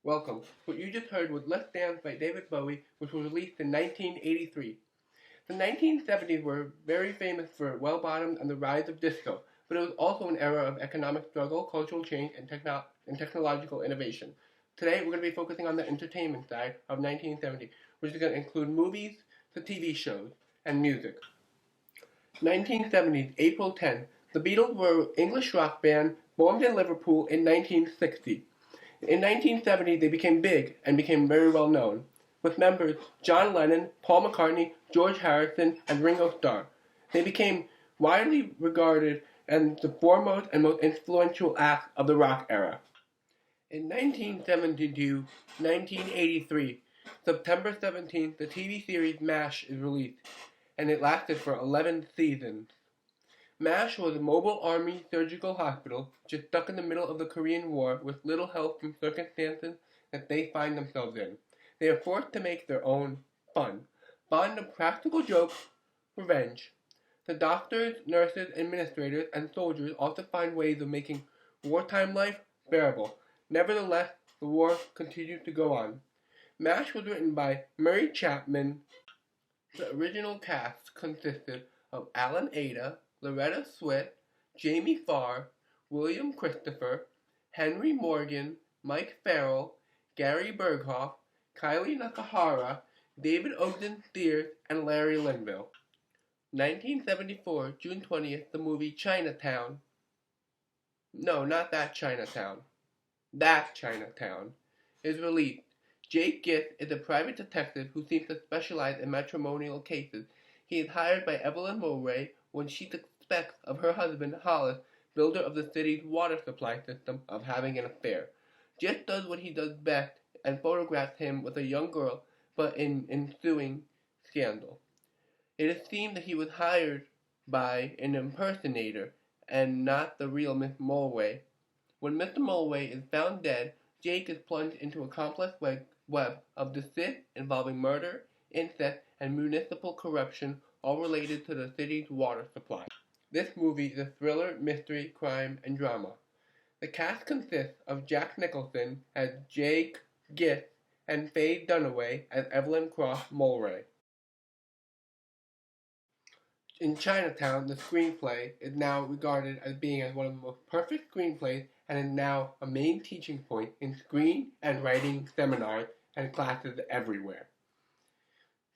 Welcome. What you just heard was Let's Dance by David Bowie, which was released in 1983. The 1970s were very famous for well bottoms and the rise of disco, but it was also an era of economic struggle, cultural change, and technological innovation. Today, we're going to be focusing on the entertainment side of 1970, which is going to include movies, the TV shows, and music. 1970s, April 10. The Beatles were an English rock band formed in Liverpool in 1960. In 1970, they became big and became very well known, with members John Lennon, Paul McCartney, George Harrison, and Ringo Starr. They became widely regarded as the foremost and most influential act of the rock era. In 1972, 1983, September 17th, the TV series MASH is released, and it lasted for 11 seasons. MASH was a mobile army surgical hospital just stuck in the middle of the Korean War with little help from circumstances that they find themselves in. They are forced to make their own fun of practical jokes, revenge. The doctors, nurses, administrators, and soldiers also find ways of making wartime life bearable. Nevertheless, the war continued to go on. MASH was written by Murray Chapman. The original cast consisted of Alan Ada, Loretta Swit, Jamie Farr, William Christopher, Henry Morgan, Mike Farrell, Gary Berghoff, Kylie Nakahara, David Ogden Stiers, and Larry Linville. 1974, June 20th, the movie Chinatown. No, not that Chinatown. That Chinatown is released. Jake Gitt is a private detective who seems to specialize in matrimonial cases. He is hired by Evelyn Mulwray when she suspects of her husband, Hollis, builder of the city's water supply system, of having an affair. Gitt does what he does best and photographs him with a young girl, but in ensuing scandal. It is seen that he was hired by an impersonator and not the real Miss Mulwray. When Mr. Mulwray is found dead, Jake is plunged into a complex web of deceit involving murder, incest, and municipal corruption, all related to the city's water supply. This movie is a thriller, mystery, crime, and drama. The cast consists of Jack Nicholson as Jake Gitt and Faye Dunaway as Evelyn Cross Mulwray. In Chinatown, the screenplay is now regarded as being one of the most perfect screenplays and is now a main teaching point in screen and writing seminars and classes everywhere.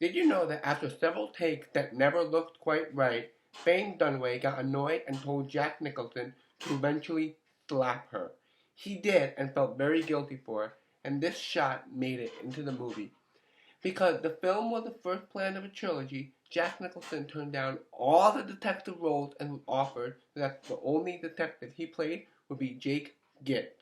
Did you know that after several takes that never looked quite right, Faye Dunaway got annoyed and told Jack Nicholson to eventually slap her? He did and felt very guilty for it, and this shot made it into the movie. Because the film was the first plan of a trilogy, Jack Nicholson turned down all the detective roles and was offered that the only detective he played would be Jake Gitt.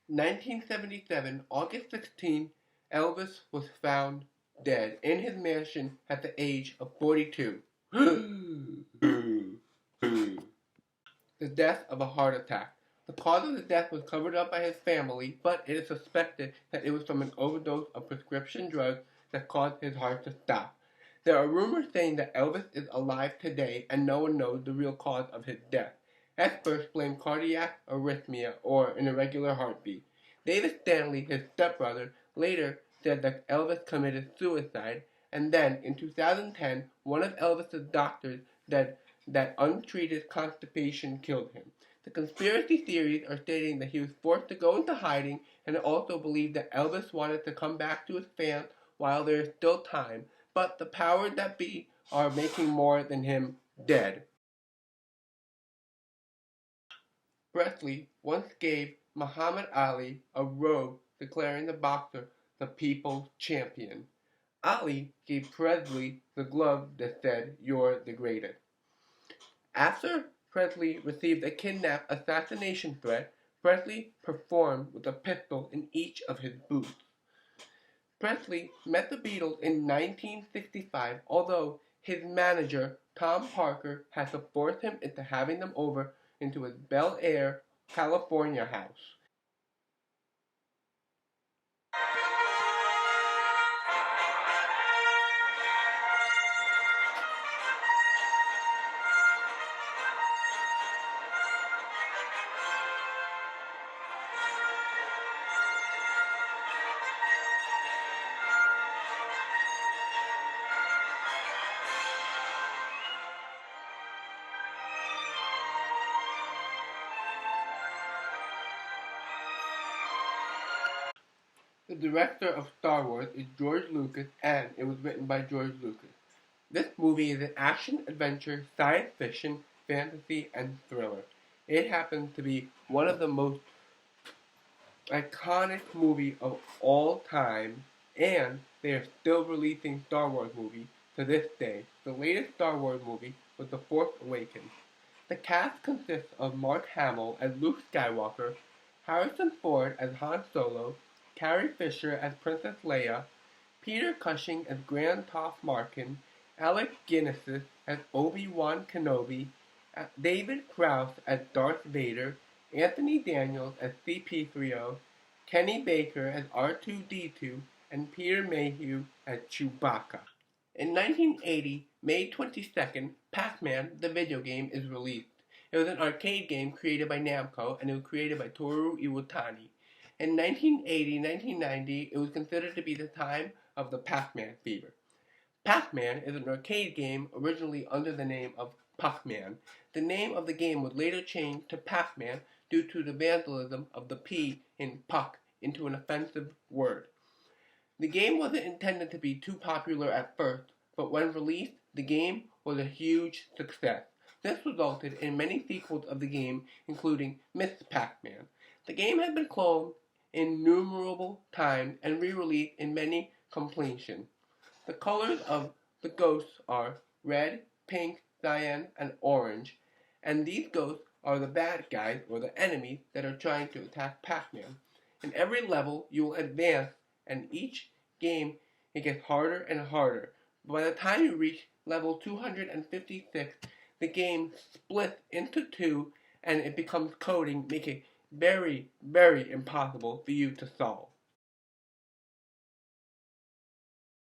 1977, August 16, Elvis was found dead in his mansion at the age of 42. The death of a heart attack. The cause of the death was covered up by his family, but it is suspected that it was from an overdose of prescription drugs that caused his heart to stop. There are rumors saying that Elvis is alive today and no one knows the real cause of his death. Experts blame cardiac arrhythmia or an irregular heartbeat. David Stanley, his stepbrother, later said that Elvis committed suicide, and then in 2010, one of Elvis's doctors said that untreated constipation killed him. The conspiracy theories are stating that he was forced to go into hiding, and also believed that Elvis wanted to come back to his fans while there is still time, but the powers that be are making more than him dead. Presley once gave Muhammad Ali a robe declaring the boxer the people's champion. Ali gave Presley the glove that said, "You're the greatest." After Presley received a kidnap assassination threat, Presley performed with a pistol in each of his boots. Presley met the Beatles in 1965, although his manager, Tom Parker, had to force him into having them over into his Bel Air, California house. The director of Star Wars is George Lucas, and it was written by George Lucas. This movie is an action, adventure, science fiction, fantasy, and thriller. It happens to be one of the most iconic movies of all time, and they are still releasing Star Wars movies to this day. The latest Star Wars movie was The Force Awakens. The cast consists of Mark Hamill as Luke Skywalker, Harrison Ford as Han Solo, Carrie Fisher as Princess Leia, Peter Cushing as Grand Moff Tarkin, Alec Guinness as Obi-Wan Kenobi, David Prowse as Darth Vader, Anthony Daniels as C-3PO, Kenny Baker as R2-D2, and Peter Mayhew as Chewbacca. In 1980, May 22nd, Pac-Man, the video game, is released. It was an arcade game created by Namco, and it was created by Toru Iwatani. In 1980-1990, it was considered to be the time of the Pac-Man fever. Pac-Man is an arcade game originally under the name of Pac-Man. The name of the game was later changed to Pac-Man due to the vandalism of the P in Puck into an offensive word. The game wasn't intended to be too popular at first, but when released, the game was a huge success. This resulted in many sequels of the game, including Miss Pac-Man. The game has been cloned innumerable times and re-released in many completions. The colors of the ghosts are red, pink, cyan, and orange, and these ghosts are the bad guys or the enemies that are trying to attack Pac-Man. In every level, you will advance, and each game it gets harder and harder. By the time you reach level 256, the game splits into two, and it becomes coding, making it very, very impossible for you to solve.